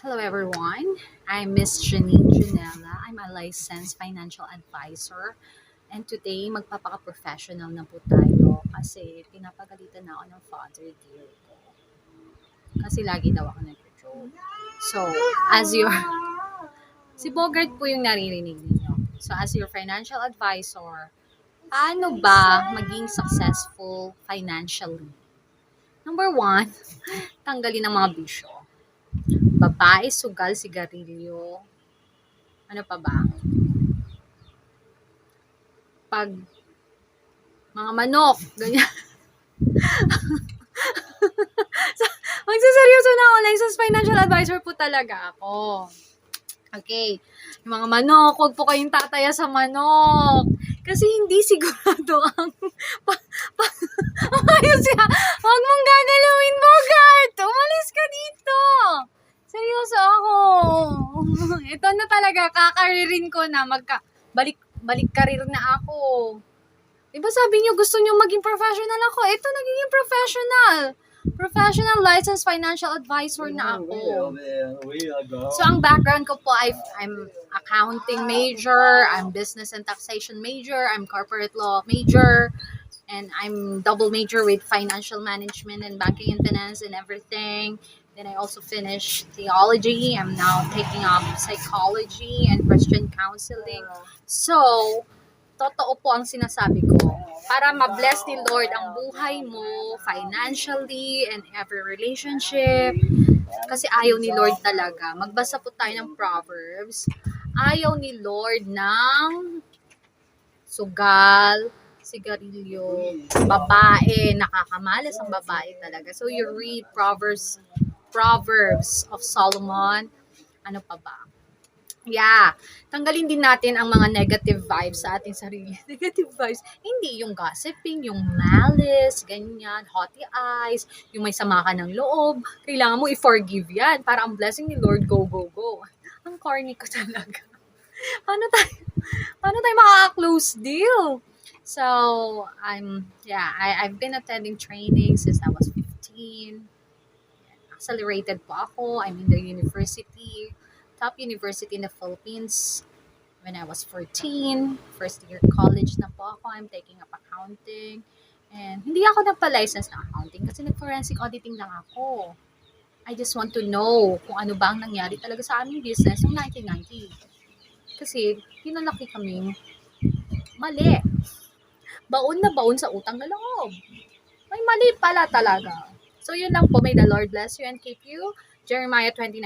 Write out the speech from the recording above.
Hello everyone, I'm Miss Janine Janela. I'm a licensed financial advisor and today magpapaka-professional na po tayo kasi pinapagalitan na ako ng father dear ko. Kasi lagi daw ako nag-joke. So, as your si Bogart po yung naririnig ninyo. So, as your financial advisor, paano ba maging successful financially? Number one, tanggalin ang mga bisyo. Babae, sugal, sigarilyo, ano pa ba? Pag mga manok, ganyan. Magsaseryoso na ako, licensed financial advisor po talaga ako. Okay. Yung mga manok, huwag po kayong tataya sa manok. Kasi hindi sigurado ang ayun siya. Huwag mong gagalawin, Bogart. Umalis ka dito. Seryoso ako. Ito na talaga, kakaririn ko na balik career na ako. Diba sabi niyo gusto niyo maging professional ako? Ito nagiging professional. Professional licensed financial advisor na ako. So ang background ko po, I'm accounting major, I'm business and taxation major, I'm corporate law major, and I'm double major with financial management and banking and finance and everything. Then I also finished theology. I'm now taking up psychology and Christian counseling. So, totoo po ang sinasabi ko. Para ma-bless ni Lord ang buhay mo financially and every relationship. Kasi ayaw ni Lord talaga. Magbasa po tayo ng Proverbs. Ayaw ni Lord ng sugal, sigarilyo, babae, nakakamalas ang babae talaga. So you read Proverbs of Solomon, ano pa ba? Yeah, tanggalin din natin ang mga negative vibes sa ating sarili. Negative vibes, hindi yung gossiping, yung malice, ganyan, haughty eyes, yung may sama ka ng loob. Kailangan mo i-forgive yan para ang blessing ni Lord go, go, go. Ang corny ko talaga. Paano tayo makaka-close deal? So, I've been attending training since I was 15. Accelerated po ako. I'm in the university, top university in the Philippines when I was 14. First year college na po ako. I'm taking up accounting. And hindi ako nagpa-license na accounting kasi nag-forensic auditing lang ako. I just want to know kung ano ba ang nangyari talaga sa aming business noong 1990. Kasi pinalaki kaming mali. Baon na baon sa utang na loob. May mali pala talaga. So yun lang po. May the Lord bless you and keep you. Jeremiah 29.